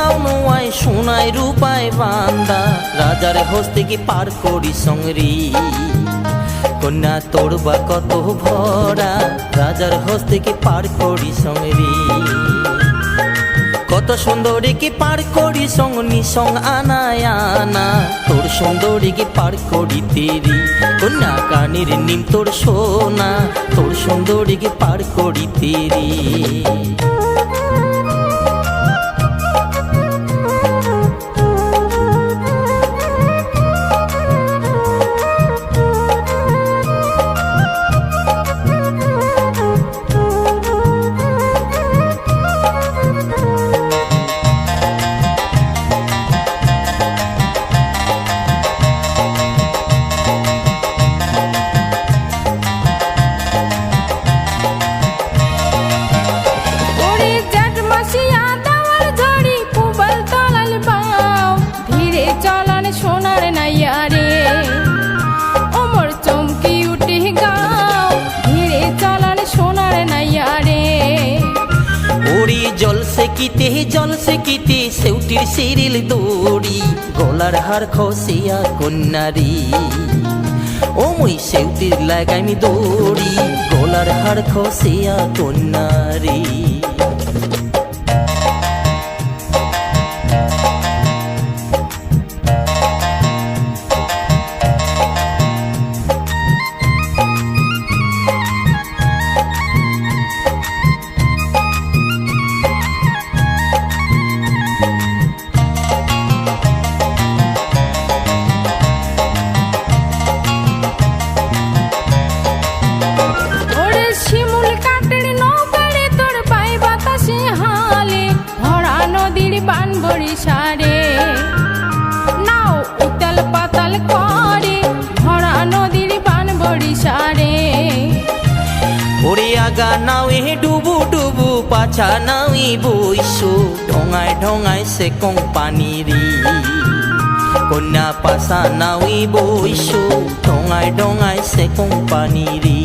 নাও নোয়াই সোনায় রূপায় বান্দা রাজার হস্তে কি পার করি সঙ্গরি কন্যা তোর বা কত ভরা রাজার হস্তে কি পার করি সঙ্গরি কত সুন্দরী কি পার করি সঙ্গ নিসং আনায় আনা তোর সুন্দরী কি পার করি তেরি কন্যা কানির নিম তোর সোনা তোর সুন্দরী কি পার করি তেরি জল সে কিতে সেউটির সিরিল দড়ি গলার হার খসিয়া কন্যারি ও মুই সেউটির লাগাইমি দড়ি গলার হার খসিয়া কন্যারি ডুবু ডুবু পাছা নাওই বইসু ঢঙায় ঢঙায় সে কং পানিরি কন্যা পাশা নাওই বইসু ঢঙায় ঢঙায় সে কং পানিরি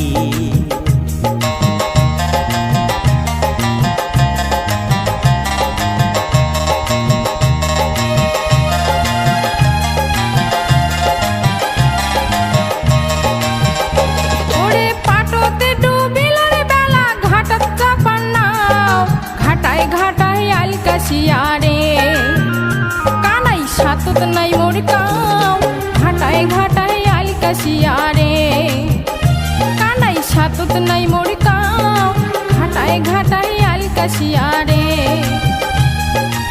কানাই সাতত নাই মোর কাও ঘাটায় ঘাটায় আলকাশিয়া রে কানাই সাতত নাই মোর কাও ঘাটায় ঘাটায় আলকাশিয়া রে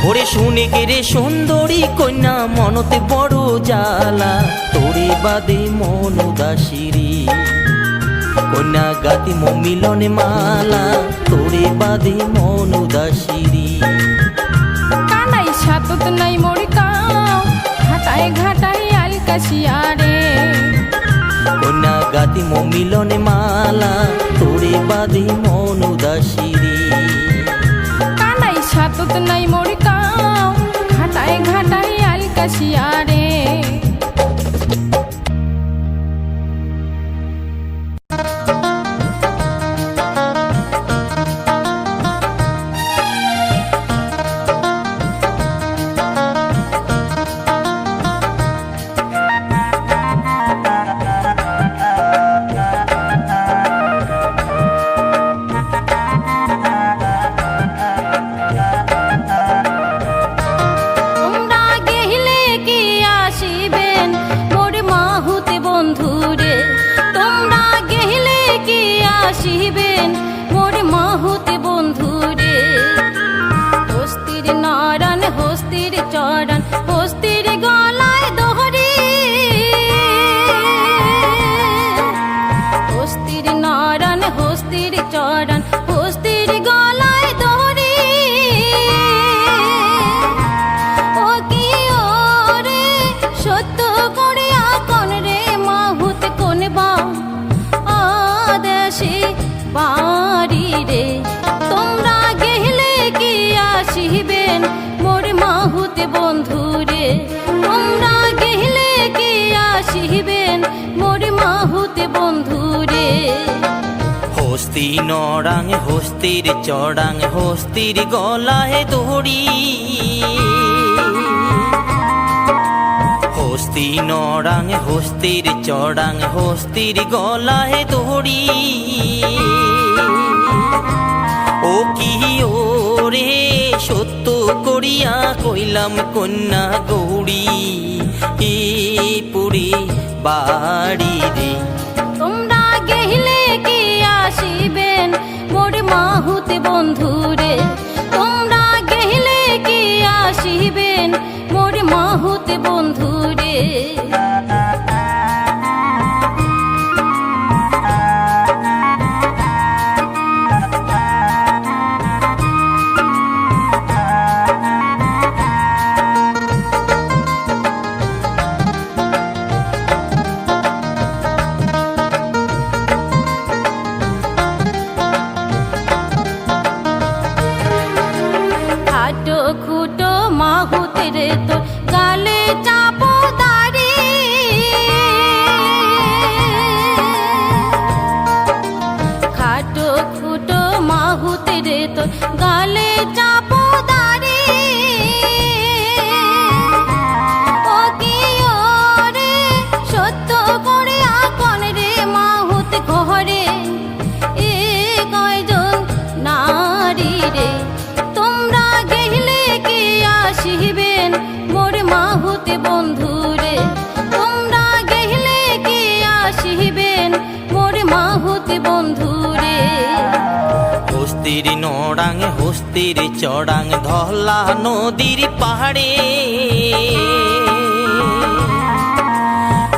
ওরে শুনে কে রে সুন্দরী কন্যা মনতে বড় জ্বালা তোরে বাদে মন উদাসিরি কন্যা গাতি মো মিলনে মালা তোরে বাদে মন উদাসিরি সাতত নাই মোর কাও ঘাটায় ঘাটায় আলকাশিয়া রে কন্যা গাতি মো মিলনে মালা তোরে বাদে মন উদাসিরি কানাই সাতত নাই মোর কাও ঘাটায় ঘাটায় আলকাশিয়া রে হস্তি নড়াং হস্তির চড়াং হস্তির গলায় দড়ি নরাঙে হস্তির চড়াঙে হস্তির গলায় দড়ি ও কি ওরে সত্য করিয়া কইলাম কন্যা গৌরী পুরী বাড়ি রে তোমরা গেলে কি আসিবেন মোর মাহুত বন্ধুরে তোমরা গেলে কি আসিবেন মোর মাহুত বন্ধুরে খাটো খুটো মাহুতের তো গালে চাপো দাড়ি খাটো খুটো মাহুতের তো গালে চাপো দাড়ি ও কি ওরে সত্য করে আপন রে মাহুত ঘরে এ কয়জন নারী রে তোমরা গেলে কি আসিবেন মোর মাহুত বন্ধুরে তোমরা গেলে কি আসিবেন মোর মাহুত বন্ধুরে হস্তির নড়াঙে হস্তির চড়াং ধলা নদীর পাহাড়ে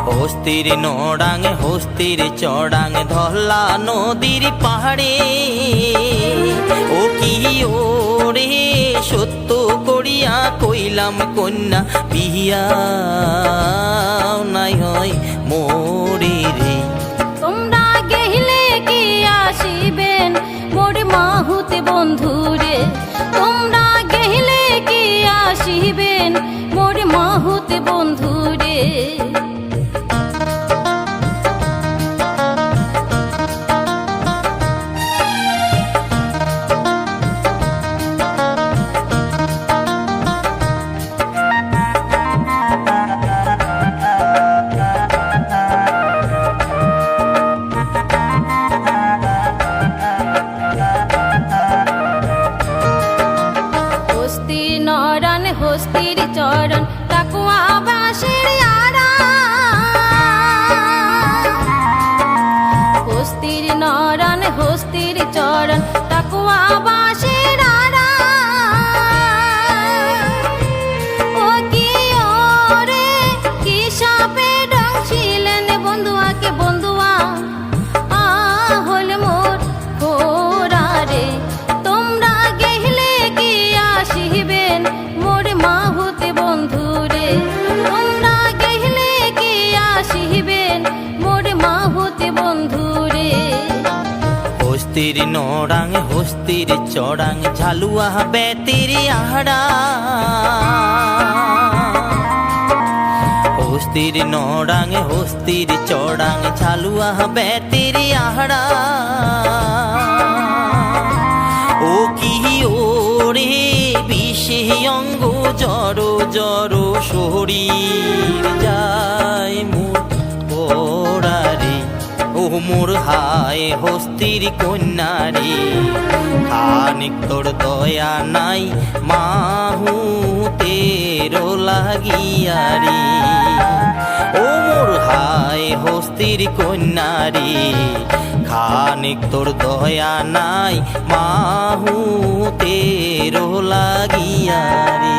হস্তির নড়াঙে হস্তির চড়াং ধলা নদীর পাহাড়ে ও কি ওরে সত্য করিয়া কইলাম কন্যা বিয়া নাই হয় মোরে রে তোমরা গেলে কি আসিবেন মোর মাহুত বন্ধুরে তোমরা গেলে কি আসিবেন মোর মাহুত বন্ধুরে হস্তি নরন হস্তির চরণ টাকুয়া বাঁশের আড়া হস্তির নরন হস্তির চরণ টাকুয়া বাঁশের আড়া ও কি ওরে কি সাপে ডং ছিলেন বন্ধুয়াকে বন্ধুয়া হল মোর ঘোরা রে তোমরা গেলে কি আসিবেন মোর মাহুত বন্ধুরে তোমরা গেলে কি আসিবেন মোর মাহুত বন্ধুরে হস্তির নড়াং হস্তির চড়াং ঝালুয়া বেতির আহড়া হস্তির নড়াং হস্তির চড়াং ঝালুয়া বেতির আহড়া ও কি ওরে বিষে অঙ্গ জড়ো জড়ো শরীর যায় মোর পড়ারে ও মোর হায় হস্তির কন্যারে খানিক তোর দয়া নাই মাহু তেরো লাগিয়ারে ও মোর হায় হস্তির কন্যারে খানিক তোর দয়া নাই মাহু তেরো লাগিয়ারে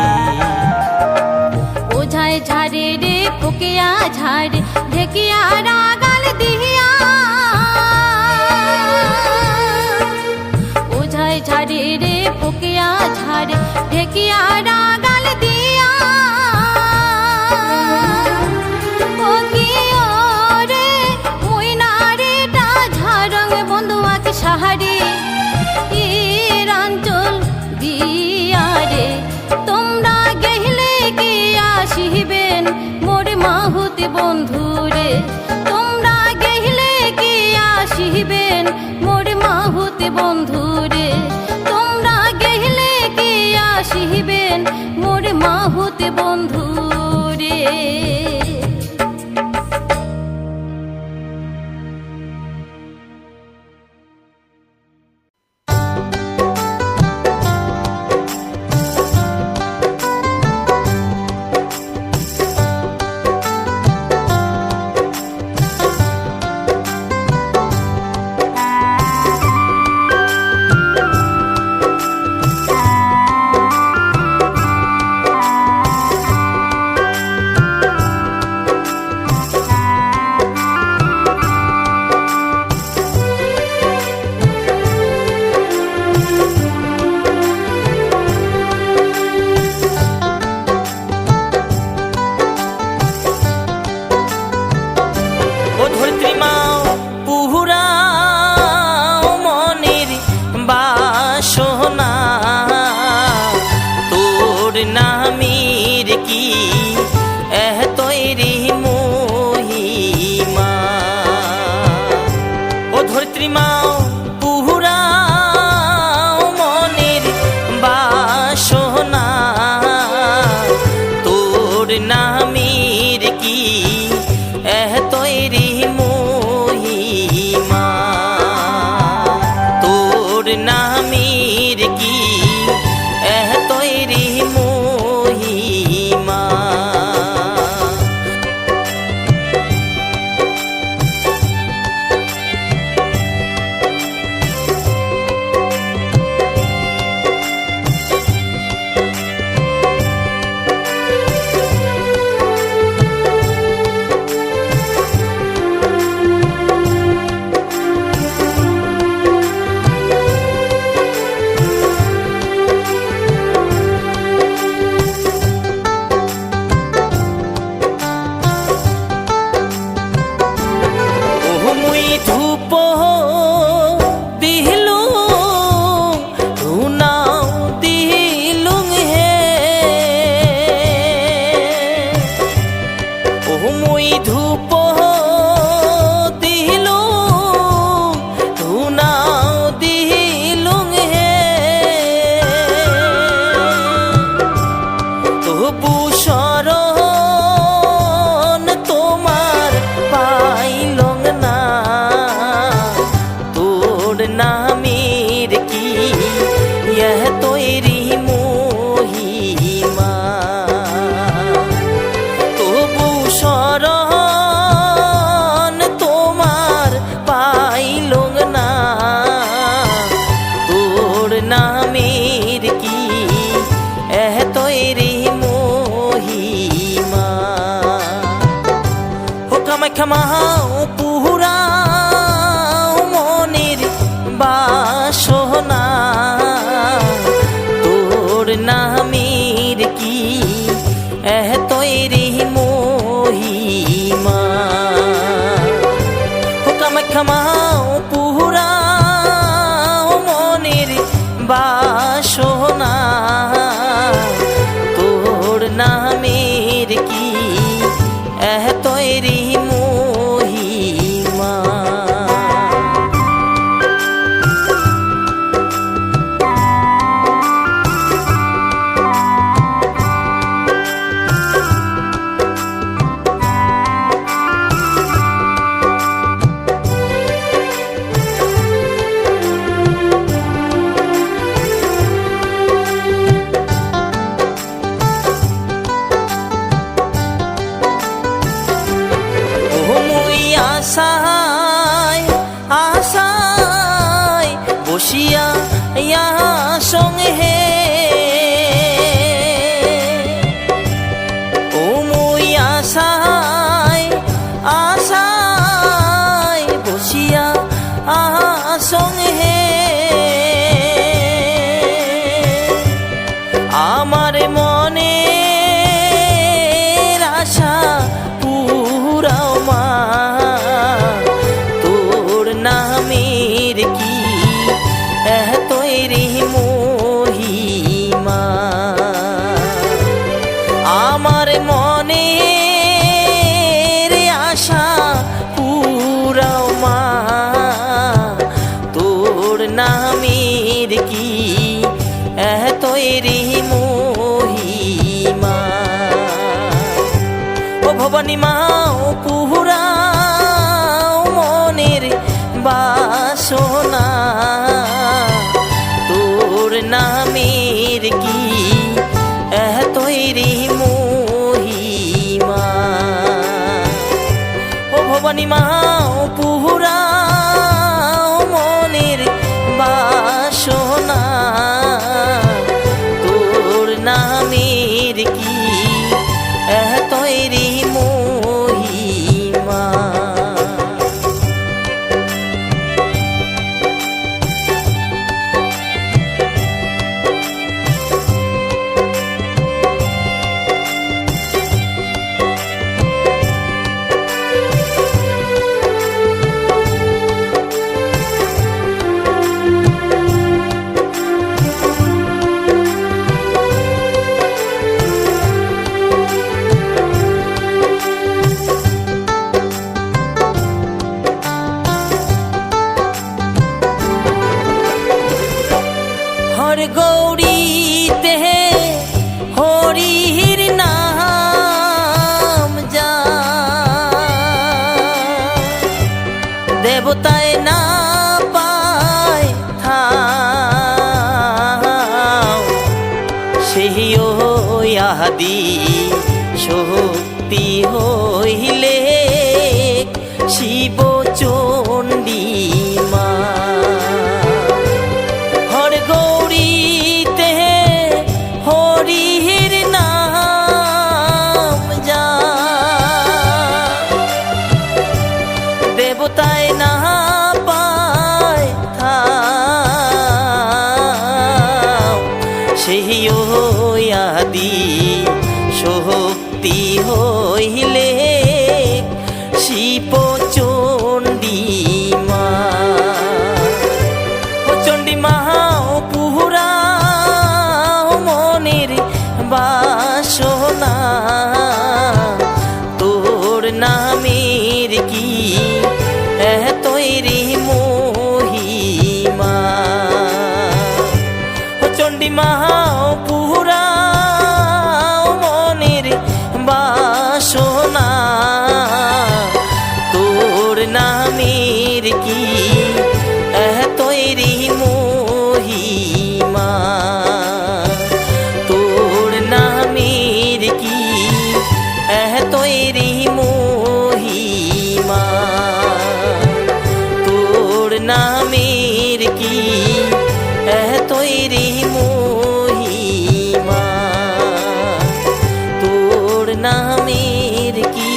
ওঝায় ঝাড়ে রে ফুকিয়া ঝাড়ে ঢেকিয়া রাগাল দিহিয়া ওঝায় ঝাড়ে রে ফুকিয়া ঝাড়ে ঢেকিয়া রাগাল দিয়া ও কি ওরে মুই নারীটা ঝাড়ং বন্ধুয়াকে সাহারি রাঞ্চল দিয়া রে তোমরা গেলে কি আসিবেন মোর মাহুত বন্ধুরে তোমরা গেলে কি আসিবেন মোর মাহুত বন্ধুরে তোমরা গেলে কি আসিবেন মোর মা তৈরি মহিমা। ও ধরিত্রী মাও পুহুরাও মনের বাসনা, তোর নামের কি তৈরি মহিমা, তোর নামের কি তৈরি মহিমা। ধূপ দিলু ধুনাও দিলুং হে, ও মুই ধূপ দিলু ধুনাও দিলুং হে, তবু শরণ তোমার পাইলং না, নামের কি তৈরি মহিমা। তবু শরণ তোমার পাইলং না, তোর নামের কি তৈরি মহিমা। ও কামাখ্যা মাও পুহুরাও মনের বাসনা, তোর নামের কি তৈরি মহিমা। ও কামাখ্যা মাও পুহুরাও মনের বাসনা, তোর নামের কি তৈরি মহিমা। আশায় আশায় বসিয়া সঙ্গে, ও মুই আশায় আশায় বসিয়া সঙ্গে, আমার মনে আশা পুরাও মা, তোর নামের কি তৈরি মহিমা। আমার মনে আশা পুরাও মা, তোর নামের কি তৈরি মহিমা। ও ভবানী মাও পুহুরাও মনের বাসনা, তোর নামের কি তৈরি মহিমা। ও ভবানী মাও পুহুরাও মনের বাসনা, তোর নামের কি তৈরি মহিমা। শক্তি হইলে শিব চণ্ডী মা। হর গৌরীতে হরির নাম যা, দেবতায় না পায় থাও, সেই আদি শক্তি হইলে শিব চণ্ডী মা। ও চণ্ডী মা পুরাও মনের বাসনা, তোর নামের কি এতই মহিমা। ও চণ্ডী মা পুরাও মনের বাসনা, তোর নামের কি এতই মহিমা। তোর নামের কি এতই মহিমা। তোর নামের কি এতই মহিমা। তোর নামের কি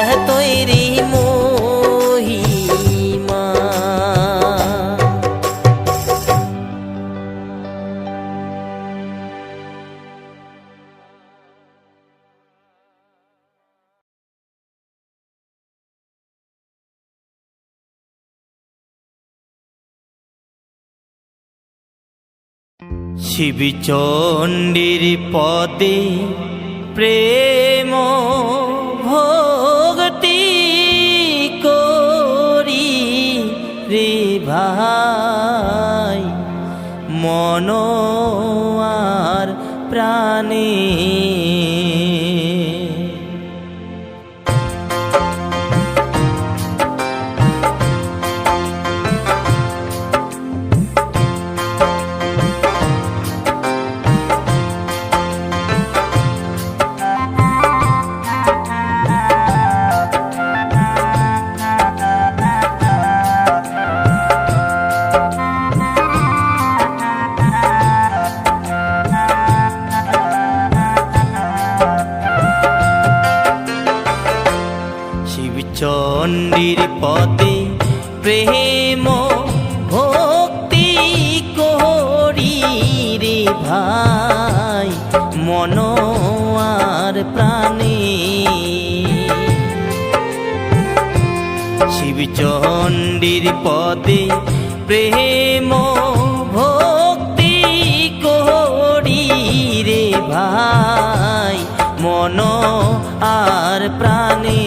এতই মহিমা। শিব চণ্ডীর পদে প্রেম ভক্তি করি রে ভাই, মন আর প্রাণে। চণ্ডীর পদে প্রেম ভক্তি করি রে ভাই, মন আর প্রাণে। শিব চণ্ডীর পদে প্রেম ভক্তি করি রে ভাই, মন আর প্রাণে।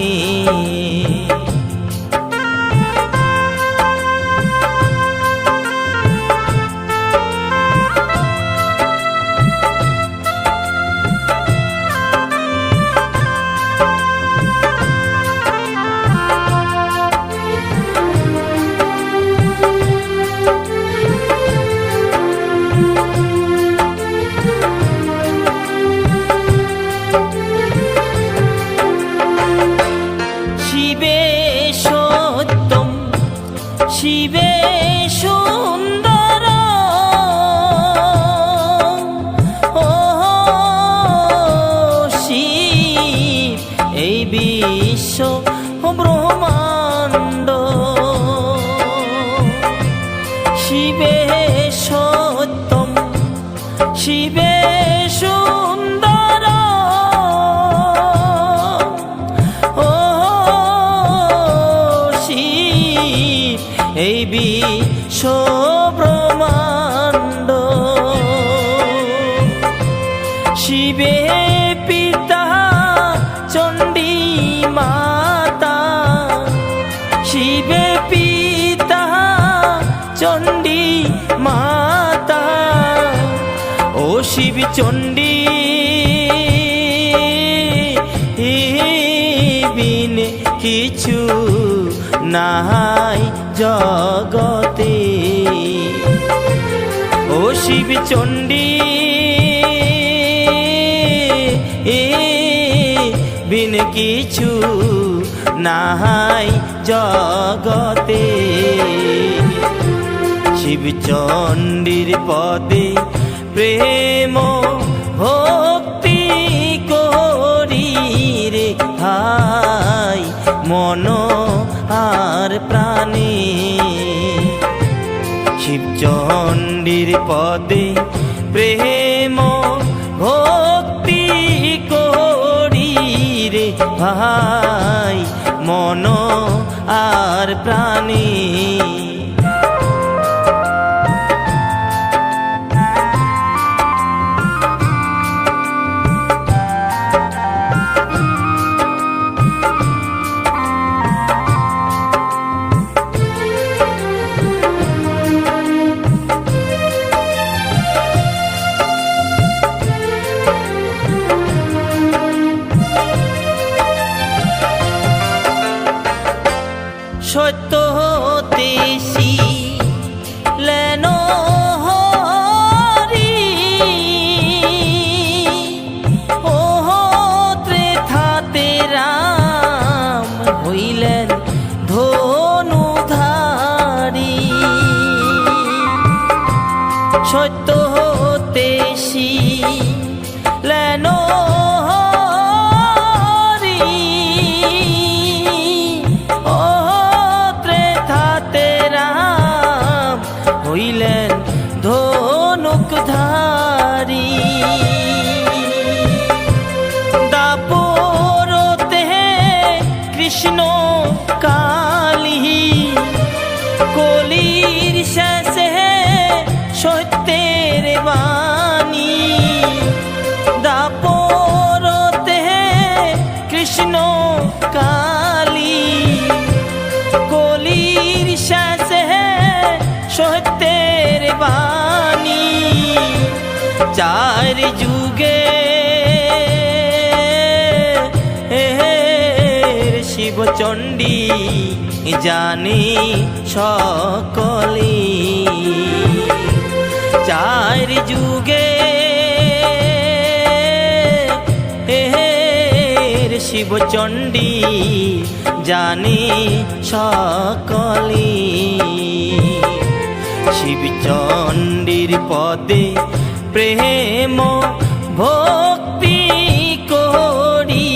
শিবে সুন্দর ও শিব, এই বিশ্ব ব্রহ্মাণ্ড। শিবে সত্যম শিবে সুন্দর ও শিব, এই বিশ্ব ব্রহ্মাণ্ড। শিবে পিতা চণ্ডী মাতা, শিবে পিতা চণ্ডী মাতা, ও শিব চণ্ডী বিনে কিছু নাই জগতে। ও শিব চণ্ডী বিন কিছু নাহাই জগতে শিবচণ্ডীর পদে প্রেম ভক্তি করি রে ভাই মন আর প্রাণে শিবচণ্ডীর পদে প্রেম ভক্তি করি রে ভাই মন আর প্রাণে সত্য হতে লেন হরি ওহ ত্রেথাতে রাম হইলেন ধনুধারী সত্য হতে লেন হইলেন ধনুকধারী দাপরতে কৃষ্ণ কালী কলির শেষে সত্যের বাণী দাপরতে কৃষ্ণ কালী কলির শেষে সত্যের বাণী চার যুগে শিবচণ্ডী জানি সকলে চার যুগে শিবচণ্ডী জানি সকলে শিবচণ্ডীর পদে প্রেম ভক্তি করি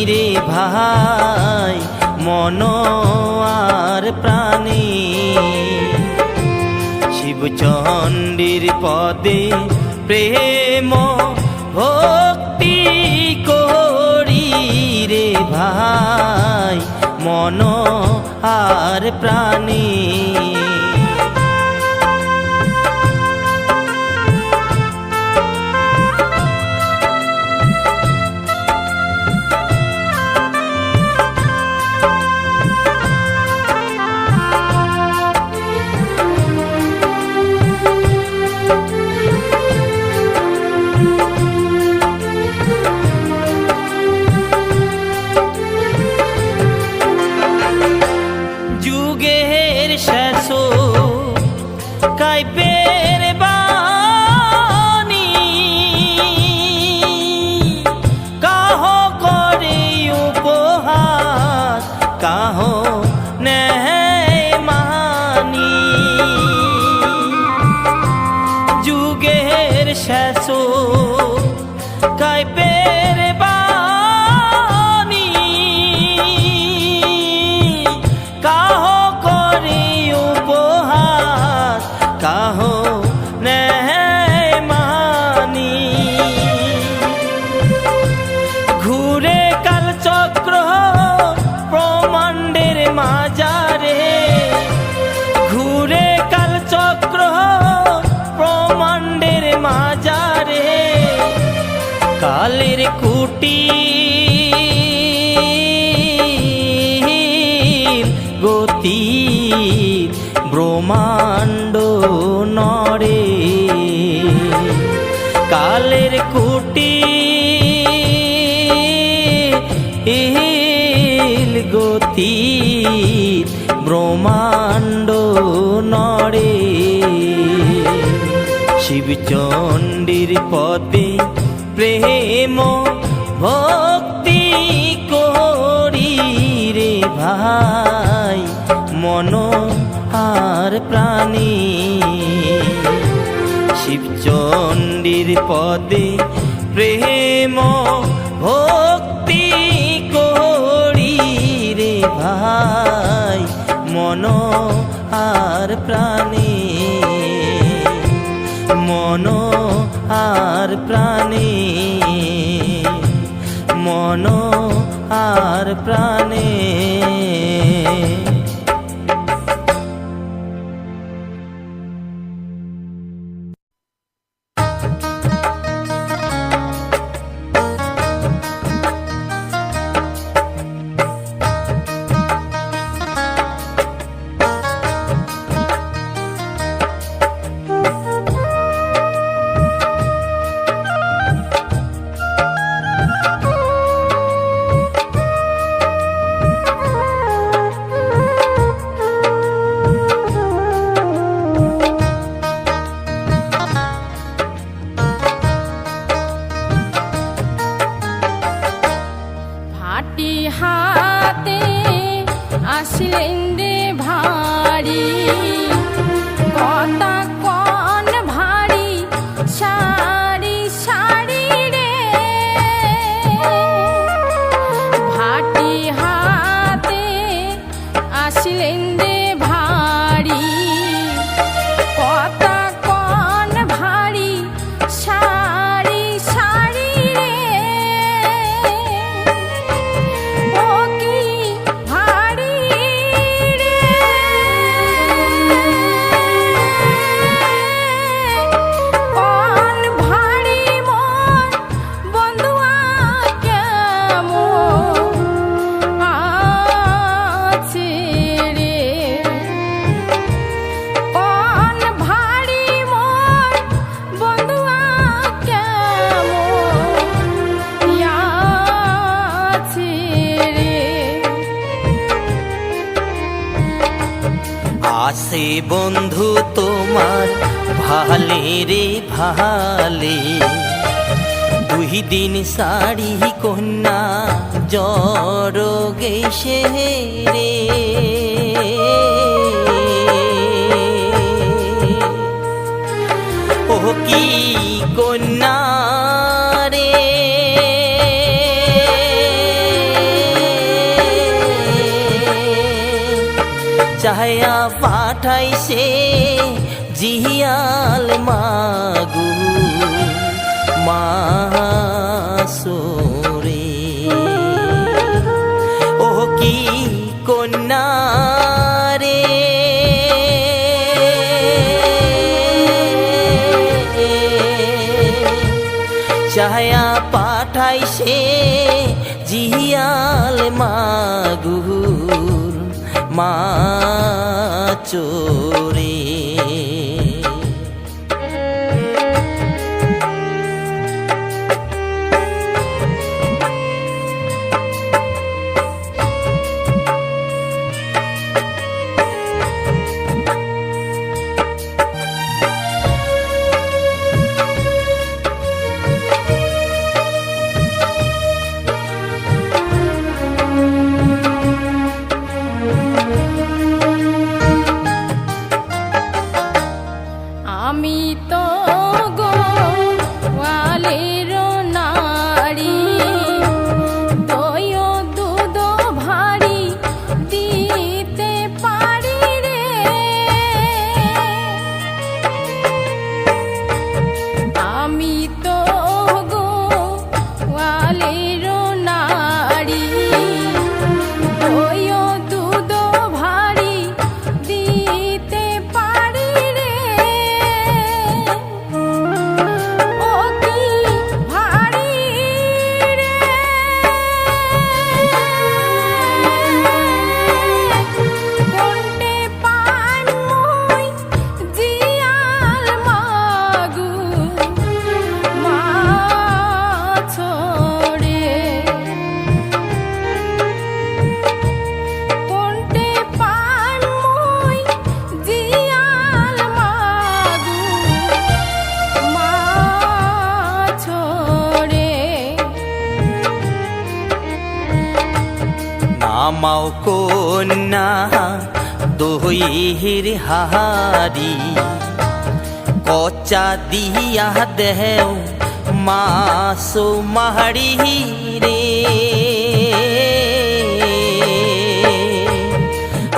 রে ভাই মন আর প্রাণে শিবচণ্ডীর পদে প্রেম ভক্তি করি রে ভাই মন আর প্রাণে যুগের শেষ কাইপের বাণী কাহ করে উপহাস কাহ নেয় মানি যুগের শেষ কাইপের বাণী কাহ করে উপহাস কাহ নেয় মানি ঘুরে কালচক্র ব্রহ্মাণ্ডের মাজারে ঘুরে কালচক্র ব্রহ্মাণ্ডের মাজারে কালের কুটি গতি ব্রহ্মাণ্ড নড়ে কালের কুটি গতি ব্রহ্মাণ্ড নড়ে শিবচণ্ডীর পদে প্রেম ভক্তি করি রে ভাই মন আর প্রাণী শিবচণ্ডীর পদে প্রেম ভক্তি করি রে ভাই মন আর প্রাণী মন আর প্রাণী মন আর প্রাণী আসে বন্ধু তোমার ভালে রে ভালে দুই দিন শাড়ি কন্যা জ্বর গেছে রে ও কি কন্যা রে চায়া পাঠাইছে জিয়াল মাগু মাসরে ও কি কন্যা রে চায়া পাঠাইছে জিয়াল মাগুর মা চোরে আমাও কন্যা দহির হাহারি কচা দিয়া দেও মাসো মাহারি রে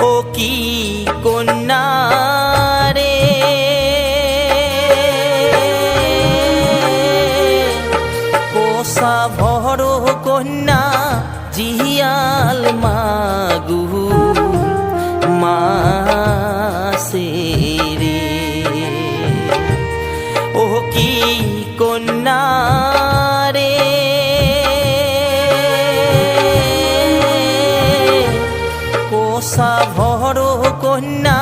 ও কি কন্যা রে কোসা ভর কন্যা জিয়াল মাগু মাসে রে ও কি কন্যা রে কোসা ভর কন্যা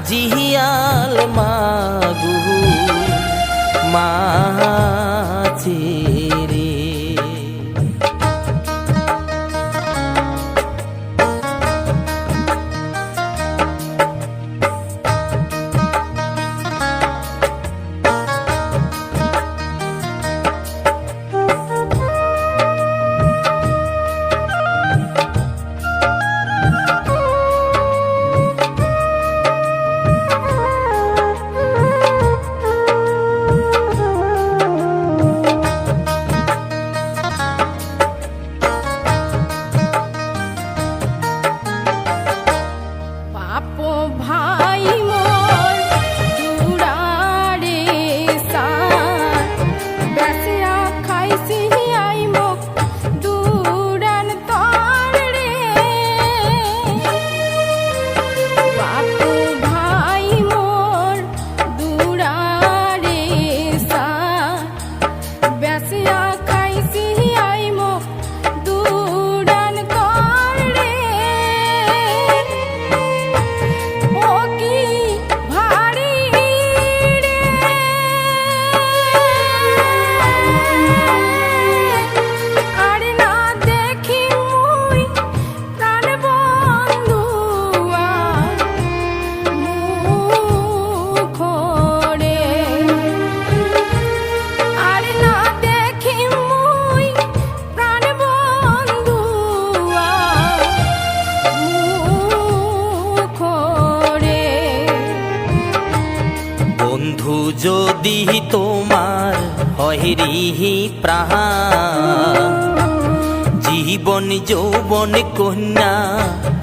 জিয়াল মাগু মাঝে রে বন্ধু যদি তোমার হরিহি প্রাণ জীবন যৌবন কন্যা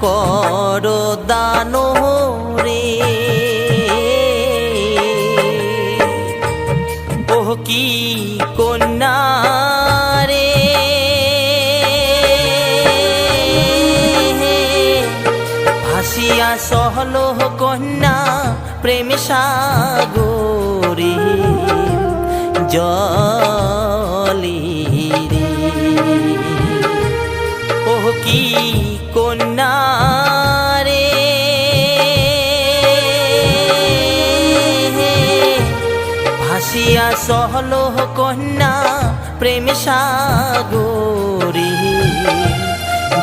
কর দান রে ও কি কন্যা রে ভাসিয়া সহল কন্যা প্রেম সাগরে জলি রে ও কি কন্যা রে ভাসিয়া সহল কন্যা প্রেম সাগরে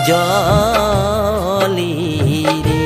জলি রে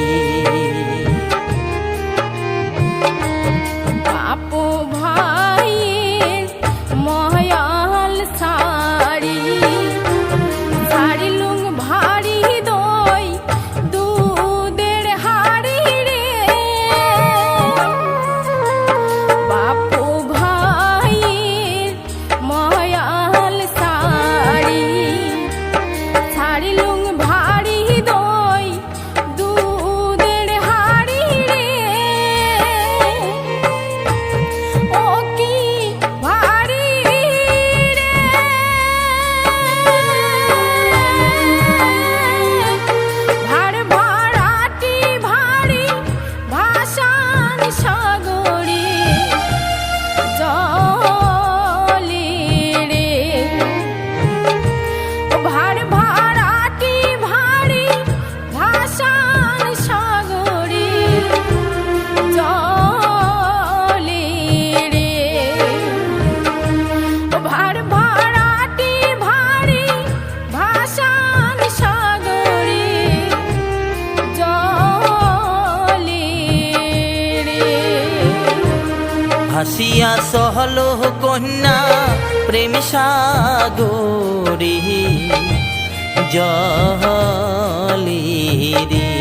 ভাসিয়া সহল কন্যা প্রেম সাগরে জলি রে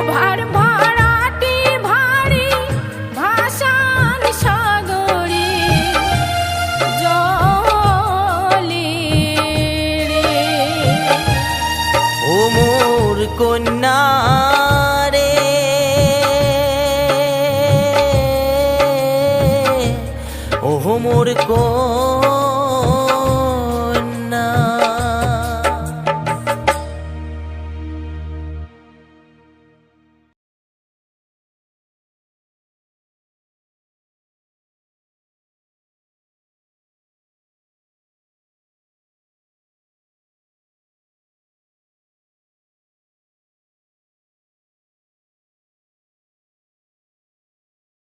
ভার